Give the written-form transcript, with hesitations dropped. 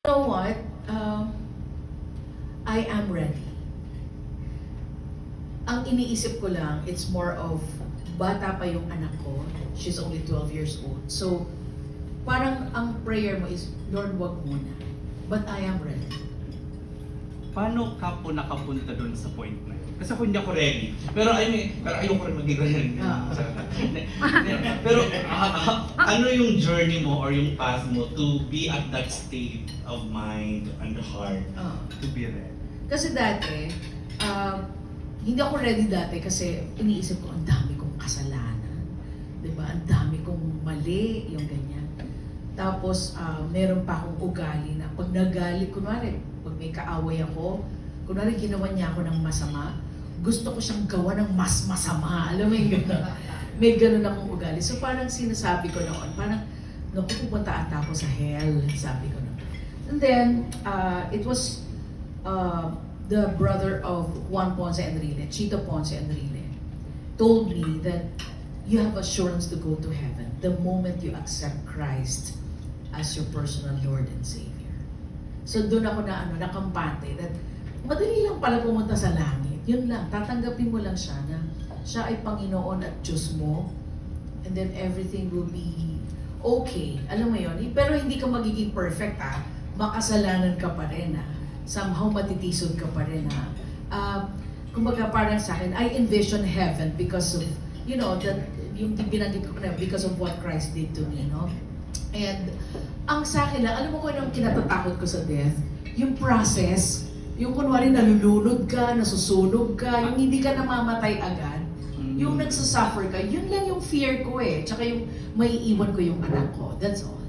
know what? I am ready. Ang iniisip ko lang, it's more of, bata pa yung anak ko. She's only 12 years old. So, parang ang prayer mo is, Lord, wag muna. But I am ready. Paano ka po nakapunta doon sa point na yun? Kasi ako hindi ako ready. Pero ayoko rin maging ganyan. Pero ano yung journey mo or yung path mo to be at that state of mind and heart to be ready? Kasi dati, hindi ako ready dati kasi iniisip ko, ang dami kong kasalanan. Diba? Ang dami kong mali, yung ganyan. Tapos, meron pa akong ugali na pag nagalit, kunwari, pag may kaaway ako, kunwari ginawa niya ako ng masama, gusto ko siyang gawa ng mas masama. Alam mo yung gano'n? May gano'n akong ugali. So parang sinasabi ko noon, parang, naku, pupunta ata ako sa hell, sabi ko noon. And then, it was the brother of Juan Ponce Enrile, Chito Ponce Enrile, told me that you have assurance to go to heaven the moment you accept Christ as your personal Lord and Savior. So doon ako nakampante that madali lang pala pumunta sa langit. Yun lang, tatanggapin mo lang siya na siya ay Panginoon at Diyos mo, and then everything will be okay. Alam mo yun? Pero hindi ka magiging perfect makasalanan ka pa rin somehow matitisod ka pa rin kumbaga parang sa akin, I envision heaven because of, you know, that yung binanggit ko na because of what Christ did to me, no? And ang sa akin lang, alam mo kung anong kinatatakot ko sa death? Yung process, yung kunwari nalulunod ka, nasusunog ka, yung hindi ka namamatay agad, yung nagsasuffer ka, yun lang yung fear ko Tsaka yung may iwan ko yung anak ko. That's all.